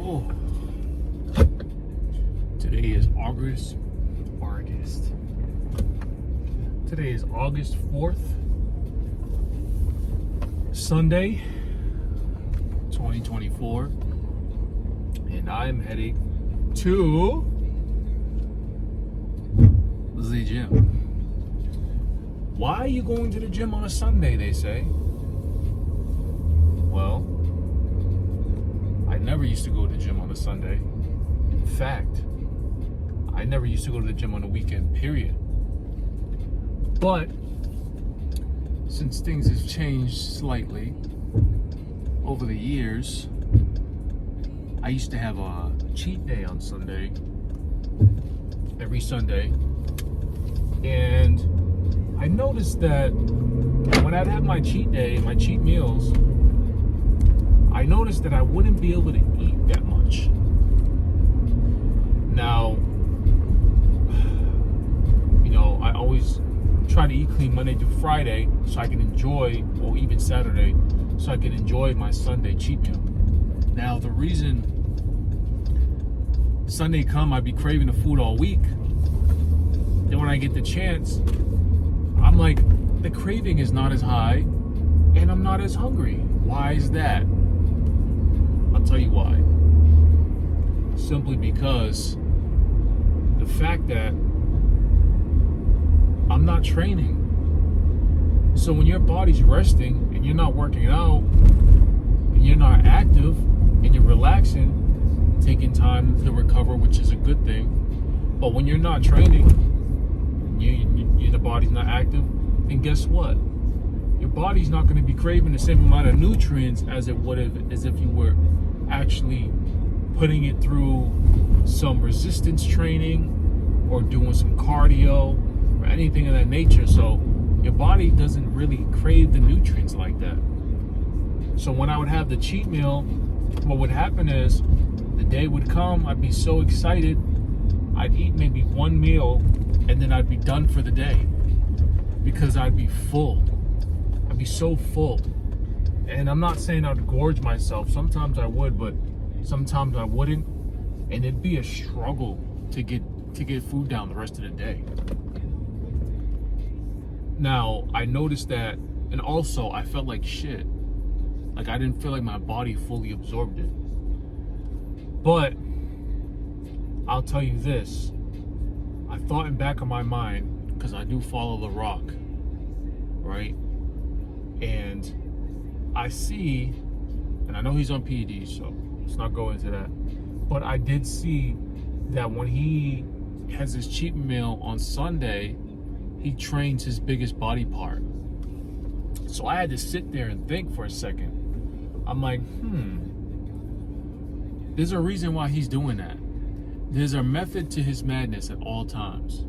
Oh, today is August. Today is August 4th, Sunday, 2024, and I am heading to the gym. Why are you going to the gym on a Sunday, they say? Well, I never used to go to the gym on a Sunday. In fact, I never used to go to the gym on a weekend, period. But since things have changed slightly over the years, I used to have a cheat day on Sunday, every Sunday. And I noticed that when I'd have my cheat day, my cheat meals, I noticed that I wouldn't be able to eat that much. Now, I always try to eat clean Monday through Friday so I can enjoy, or even Saturday, so I can enjoy my Sunday cheat meal. Now, the reason Sunday come, I'd be craving the food all week. Then when I get the chance, I'm like, the craving is not as high and I'm not as hungry. Why is that? I'll tell you why. Simply because the fact that I'm not training. So when your body's resting and you're not working out and you're not active and you're relaxing, taking time to recover, which is a good thing. But when you're not training, the body's not active, and guess what? Your body's not going to be craving the same amount of nutrients as it would have, as if you were actually putting it through some resistance training or doing some cardio or anything of that nature. So your body doesn't really crave the nutrients like that. So when I would have the cheat meal, what would happen is the day would come, I'd be so excited, I'd eat maybe one meal and then I'd be done for the day because I'd be full. I'd be so full. And I'm not saying I'd gorge myself. Sometimes I would, but sometimes I wouldn't. And it'd be a struggle to get food down the rest of the day. Now, I noticed that, and also I felt like shit. Like I didn't feel like my body fully absorbed it. But I'll tell you this. I thought in back of my mind, because I do follow The Rock, right? And I see, and I know he's on PEDs, so let's not go into that. But I did see that when he has his cheat meal on Sunday, he trains his biggest body part. So I had to sit there and think for a second. I'm like, there's a reason why he's doing that. There's a method to his madness at all times.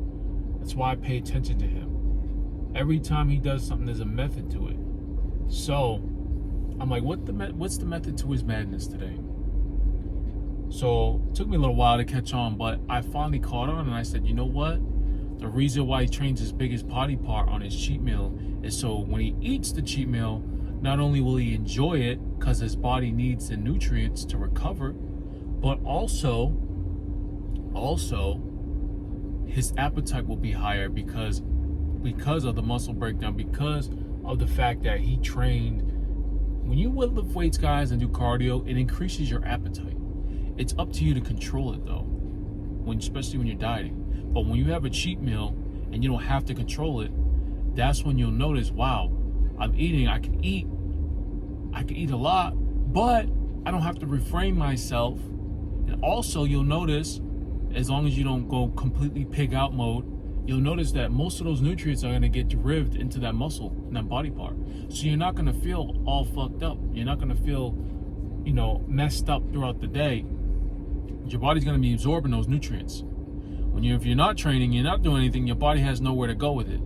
That's why I pay attention to him. Every time he does something, there's a method to it. So I'm like, what's the method to his madness today? So it took me a little while to catch on, but I finally caught on and I said, you know what? The reason why he trains his biggest body part on his cheat meal is so when he eats the cheat meal, not only will he enjoy it because his body needs the nutrients to recover, but also his appetite will be higher because of the muscle breakdown, because of the fact that he trained. When you lift weights, guys, and do cardio, it increases your appetite. It's up to you to control it though, especially when you're dieting. But when you have a cheat meal and you don't have to control it, that's when you'll notice, wow, I'm eating, I can eat a lot, but I don't have to refrain myself. And also you'll notice, as long as you don't go completely pig out mode, you'll notice that most of those nutrients are gonna get derived into that muscle and that body part. So you're not gonna feel all fucked up. You're not gonna feel, messed up throughout the day. Your body's gonna be absorbing those nutrients. If you're not training, you're not doing anything, your body has nowhere to go with it.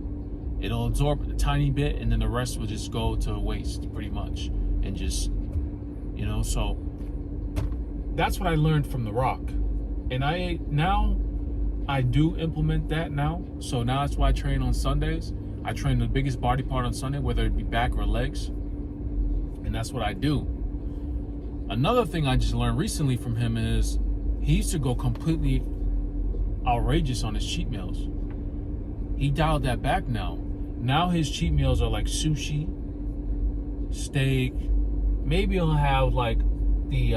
It'll absorb a tiny bit and then the rest will just go to waste pretty much. And just, so that's what I learned from The Rock. And I do implement that now. So now that's why I train on Sundays. I train the biggest body part on Sunday, whether it be back or legs. And that's what I do. Another thing I just learned recently from him is he used to go completely outrageous on his cheat meals. He dialed that back now. Now his cheat meals are like sushi, steak, maybe he'll have like the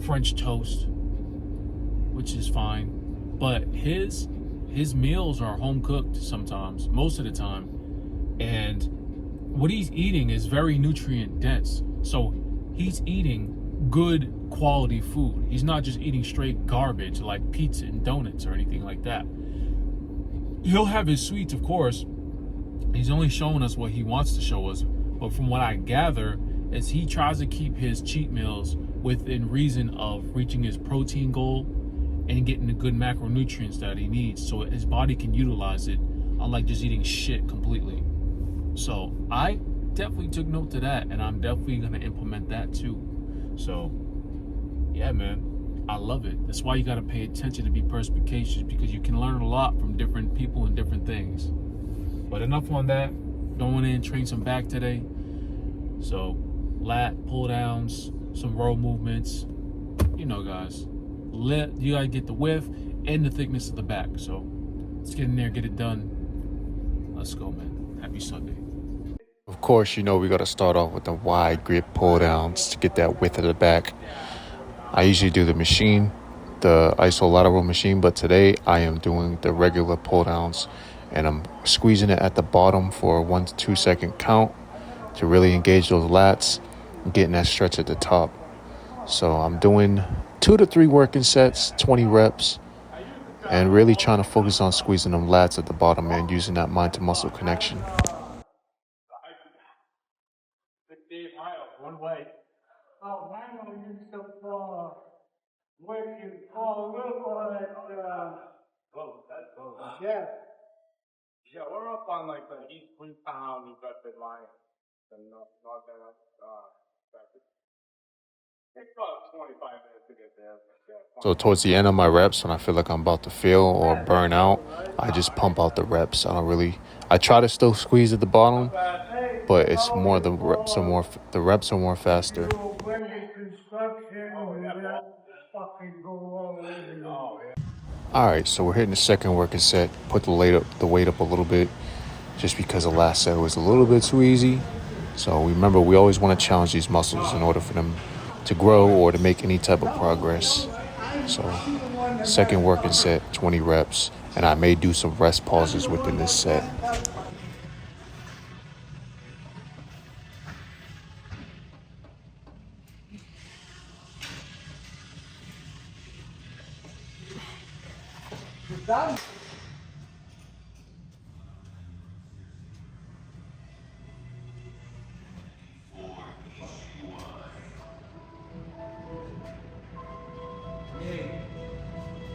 French toast, which is fine. But his meals are home cooked sometimes, most of the time. And what he's eating is very nutrient dense. So he's eating good quality food. He's not just eating straight garbage like pizza and donuts or anything like that. He'll have his sweets, of course. He's only showing us what he wants to show us. But from what I gather, is he tries to keep his cheat meals within reason of reaching his protein goal and getting the good macronutrients that he needs so his body can utilize it, unlike just eating shit completely. So I definitely took note to that, and I'm definitely going to implement that too. So yeah, man, I love it. That's why you got to pay attention to be perspicacious, because you can learn a lot from different people and different things. But enough on that. Going in, train some back today. So lat pull downs, some row movements. You know, guys, you gotta get the width and the thickness of the back. So let's get in there, get it done. Let's go, man. Happy Sunday. Of course, you know we got to start off with the wide grip pull downs to get that width of the back. I usually do the machine, the isolateral machine, but today I am doing the regular pull downs, and I'm squeezing it at the bottom for a 1 to 2 second count to really engage those lats and getting that stretch at the top. So I'm doing 2 to 3 working sets, 20 reps, and really trying to focus on squeezing them lats at the bottom and using that mind to muscle connection. One way. Oh, man, you so far. Working all over it. Oh, that's close. Yeah. Yeah, we're up on like the East Freetown, you got the line. The northern, it's about 25 minutes to get there. Yeah, So towards the end of my reps, when I feel like I'm about to fail or burn out, I just pump out the reps. I try to still squeeze at the bottom, but it's more the reps are more faster. All right, so we're hitting the second working set. Put the weight up a little bit, just because the last set was a little bit too easy. So remember, we always want to challenge these muscles in order for them to grow or to make any type of progress. So second working set, 20 reps, and I may do some rest pauses within this set.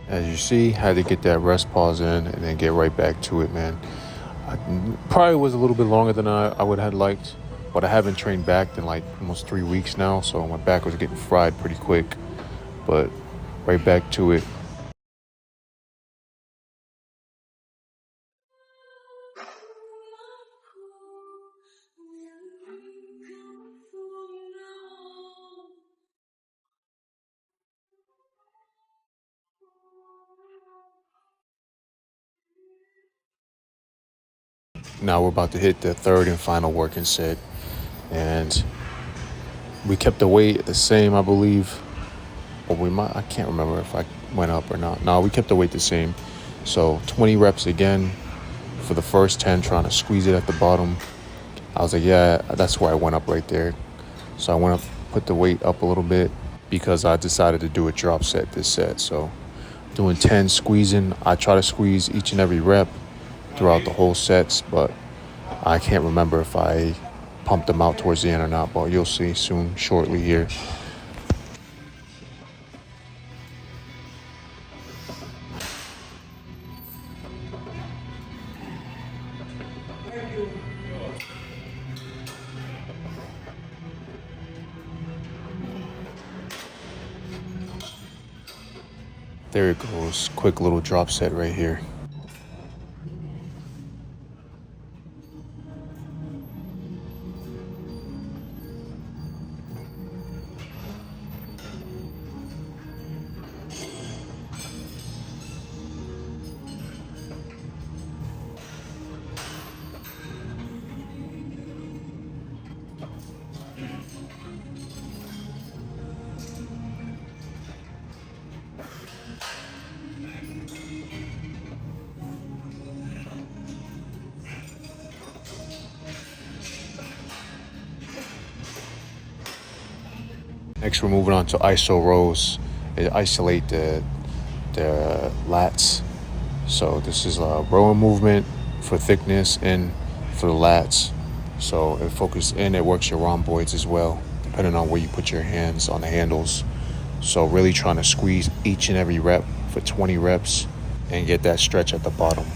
As you see, had to get that rest pause in and then get right back to it, man. I probably was a little bit longer than I would have liked, but I haven't trained back in like almost 3 weeks now, so my back was getting fried pretty quick. But right back to it. Now we're about to hit the third and final working set, and we kept the weight the same, I believe. Or I can't remember if I went up or not. No, we kept the weight the same. So 20 reps again for the first 10, trying to squeeze it at the bottom. I was like, yeah, that's where I went up right there. So I went up, put the weight up a little bit because I decided to do a drop set this set. So doing 10 squeezing, I try to squeeze each and every rep throughout the whole sets, but I can't remember if I pumped them out towards the end or not, but you'll see soon, shortly here. There it goes, quick little drop set right here. Next, we're moving on to iso rows. It isolate the lats. So this is a rowing movement for thickness and for the lats. So it focuses in, it works your rhomboids as well, depending on where you put your hands on the handles. So really trying to squeeze each and every rep for 20 reps and get that stretch at the bottom.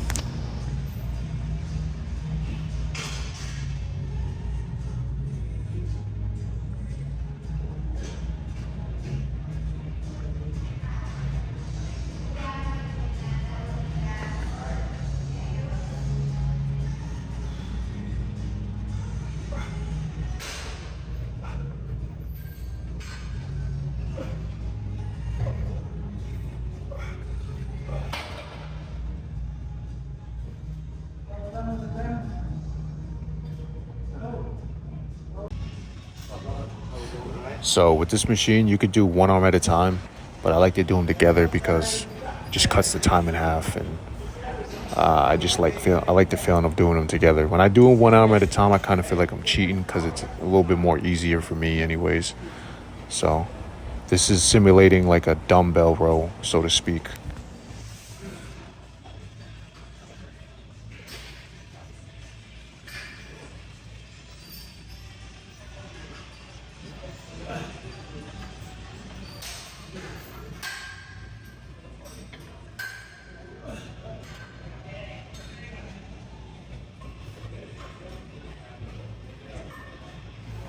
So with this machine, you could do one arm at a time, but I like to do them together because it just cuts the time in half. And I like the feeling of doing them together. When I do them one arm at a time, I kind of feel like I'm cheating because it's a little bit more easier for me anyways. So this is simulating like a dumbbell row, so to speak.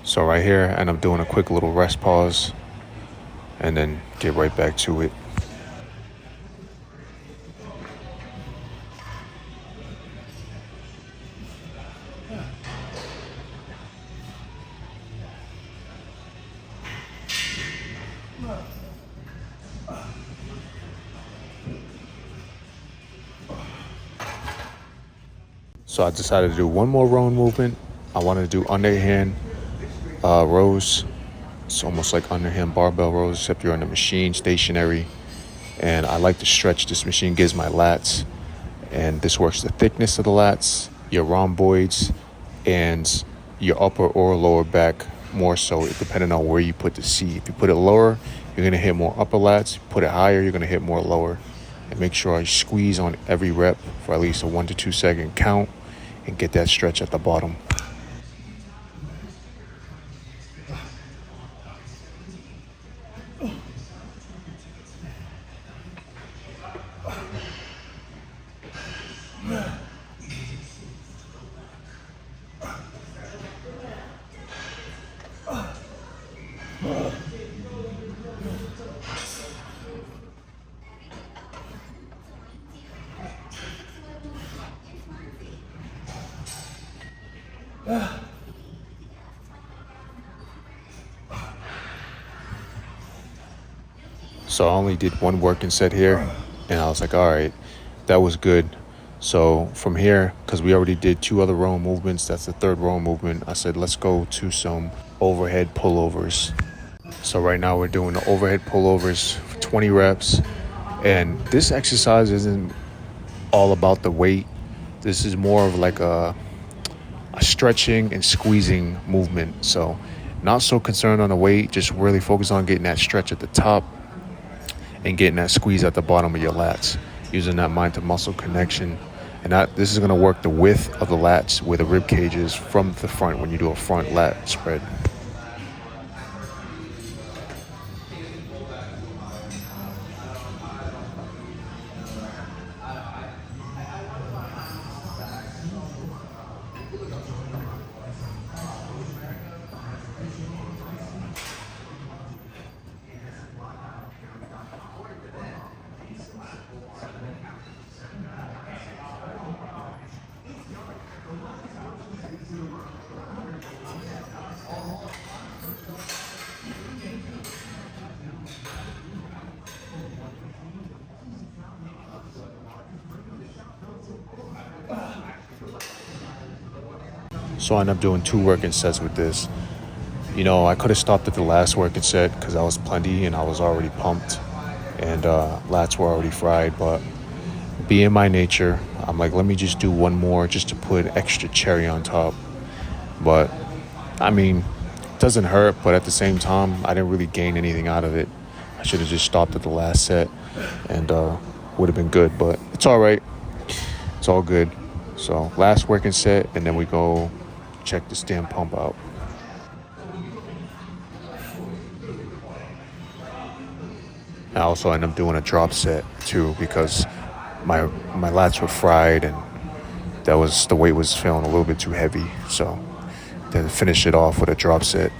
So right here, and I'm doing a quick little rest pause and then get right back to it. So I decided to do one more rowing movement. I wanted to do underhand rows. It's almost like underhand barbell rows, except you're on the machine, stationary. And I like to stretch. This machine gives my lats. And this works the thickness of the lats, your rhomboids, and your upper or lower back more so, depending on where you put the C. If you put it lower, you're going to hit more upper lats. Put it higher, you're going to hit more lower. And make sure I squeeze on every rep for at least a 1 to 2 second count and get that stretch at the bottom. So I only did one working set here, and I was like, all right, that was good. So from here, because we already did 2 other rowing movements, that's the 3rd rowing movement, I said, let's go to some overhead pullovers. So right now we're doing the overhead pullovers for 20 reps. And this exercise isn't all about the weight. This is more of like a stretching and squeezing movement. So not so concerned on the weight, just really focus on getting that stretch at the top and getting that squeeze at the bottom of your lats, using that mind to muscle connection. And this is going to work the width of the lats where the rib cage is from the front when you do a front lat spread. So I ended up doing 2 working sets with this. You know, I could have stopped at the last working set because I was plenty and I was already pumped and lats were already fried. But being my nature, I'm like, let me just do one more just to put extra cherry on top. But I mean, doesn't hurt, but at the same time, I didn't really gain anything out of it. I should have just stopped at the last set and would have been good, but it's all right. It's all good. So last working set, and then we go check this damn pump out. I also end up doing a drop set too because my lats were fried and the weight was feeling a little bit too heavy. So then finish it off with a drop set.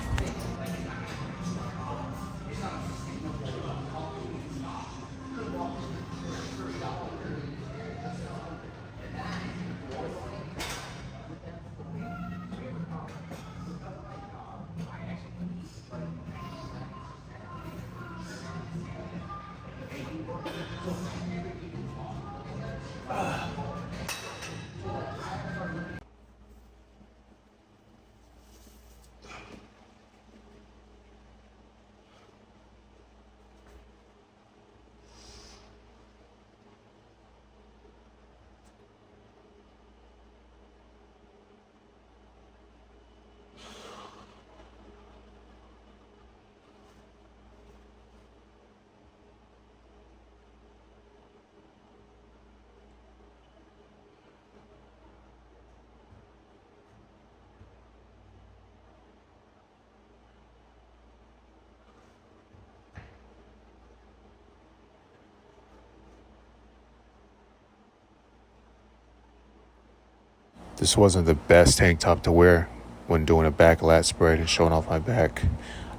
This wasn't the best tank top to wear when doing a back lat spread and showing off my back.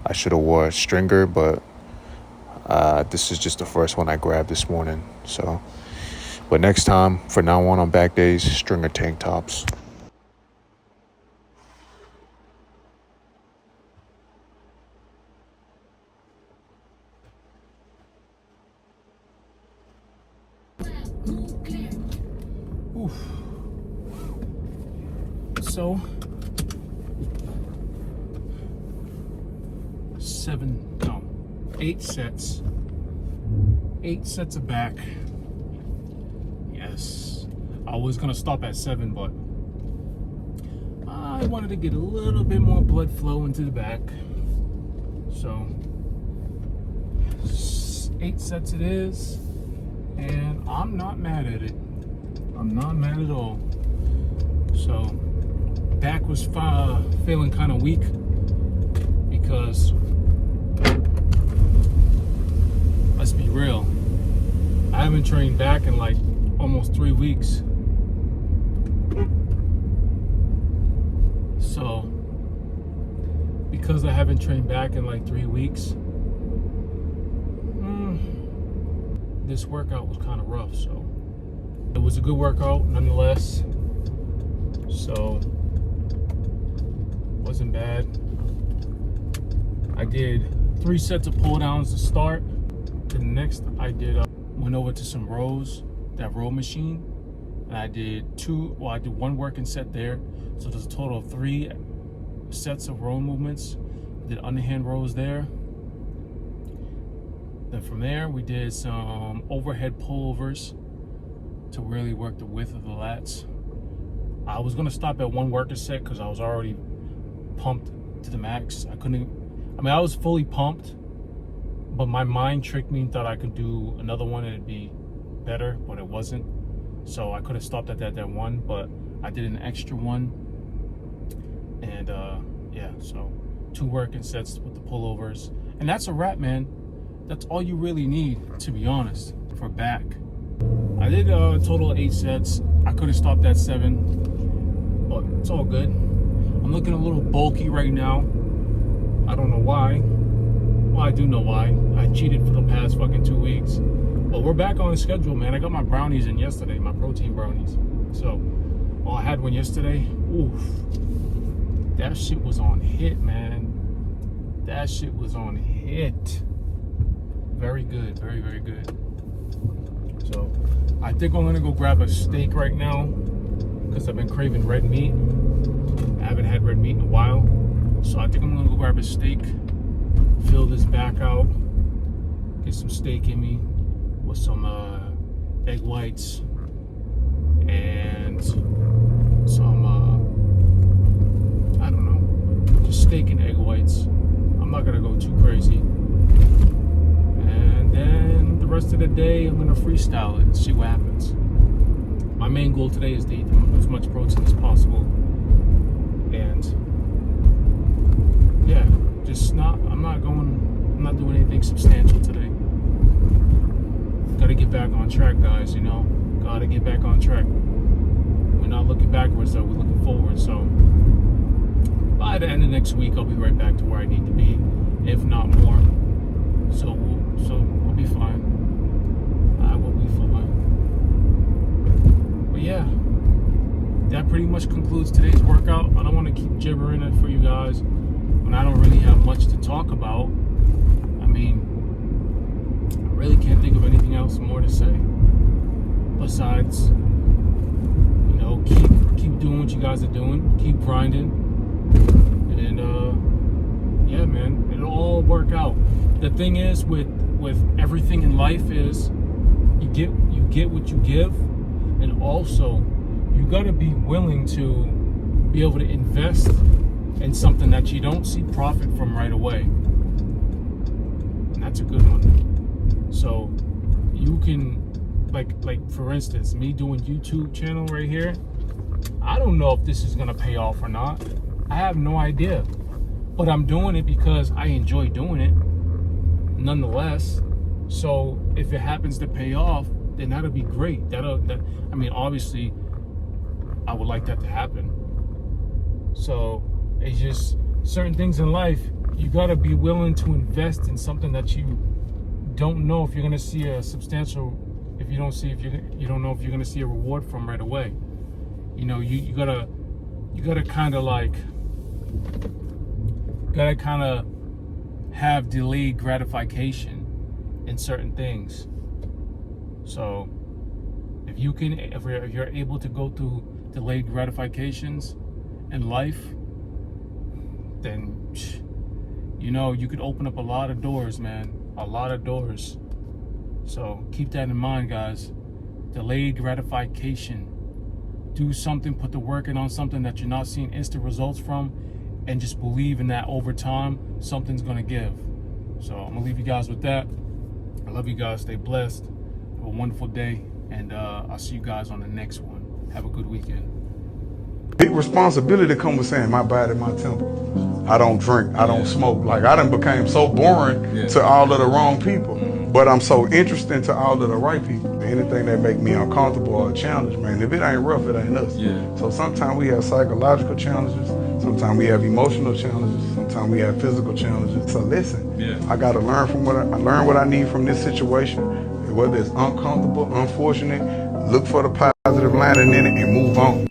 I should have wore a stringer, but this is just the first one I grabbed this morning. So, but next time, from now on back days, stringer tank tops. Oof. So 8 sets. 8 sets of back. Yes. I was gonna stop at 7, but I wanted to get a little bit more blood flow into the back. So 8 sets it is, and I'm not mad at it. I'm not mad at all. So back was feeling kind of weak because, let's be real, I haven't trained back in like almost 3 weeks. So because I haven't trained back in like 3 weeks, this workout was kind of rough. So it was a good workout nonetheless. So wasn't bad. I did 3 sets of pull downs to start. The next I did went over to some rows, that row machine, and I did 1 working set there. So there's a total of 3 sets of row movements. Did underhand rows there. Then from there we did some overhead pullovers to really work the width of the lats. I was gonna stop at 1 working set because I was already pumped to the max. I was fully pumped, but my mind tricked me and thought I could do another one and it'd be better, but it wasn't. So I could have stopped at that 1, but I did an extra one. And yeah, so 2 working sets with the pullovers. And that's a wrap, man. That's all you really need, to be honest, for back. I did a total of 8 sets. I could have stopped at 7, but it's all good. I'm looking a little bulky right now. I don't know why. Well, I do know why. I cheated for the past fucking 2 weeks. But we're back on the schedule, man. I got my brownies in yesterday, my protein brownies. So, I had one yesterday. Oof. That shit was on hit, man. That shit was on hit. Very good, very, very good. So, I think I'm gonna go grab a steak right now because I've been craving red meat. I haven't had red meat in a while. So I think I'm gonna go grab a steak, fill this back out, get some steak in me with some egg whites and some, I don't know, steak and egg whites. I'm not gonna go too crazy. And then the rest of the day, I'm gonna freestyle it and see what happens. My main goal today is to eat as much protein as possible. And yeah, I'm not doing anything substantial today. Gotta get back on track, guys, you know? Gotta get back on track. We're not looking backwards though, we're looking forward. So by the end of next week, I'll be right back to where I need to be, if not more. So I'll be fine. I will be fine. But yeah, that pretty much concludes today's workout. I don't want to keep gibbering it for you guys when I don't really have much to talk about. I mean, I really can't think of anything else more to say besides, you know, keep doing what you guys are doing, keep grinding, and yeah, man, it'll all work out. The thing is with everything in life is you get what you give, and also you gotta be willing to be able to invest in something that you don't see profit from right away. And that's a good one. So you can, like for instance, me doing YouTube channel right here, I don't know if this is gonna pay off or not. I have no idea. But I'm doing it because I enjoy doing it nonetheless. So if it happens to pay off, then that'll be great. I mean, obviously, I would like that to happen. So it's just certain things in life, you gotta be willing to invest in something that you don't know if you're gonna see a substantial, you don't know if you're gonna see a reward from right away. You know, you gotta kind of have delayed gratification in certain things. So if you're able to go through delayed gratifications in life, then you know you could open up a lot of doors, man. A lot of doors. So keep that in mind, guys. Delayed gratification. Do something, put the work in on something that you're not seeing instant results from, and just believe in that over time, something's gonna give. So I'm gonna leave you guys with that. I love you guys. Stay blessed. Have a wonderful day, and I'll see you guys on the next one. Have a good weekend. Big responsibility to come with saying my body, my temple. I don't drink, I don't smoke. Like I done became so boring to all of the wrong people. But I'm so interesting to all of the right people. Anything that make me uncomfortable or a challenge, man, if it ain't rough, it ain't us. So sometimes we have psychological challenges, sometimes we have emotional challenges, sometimes we have physical challenges. So listen, I gotta learn from what I need from this situation. Whether it's uncomfortable, unfortunate, look for the positive lining in it and move on.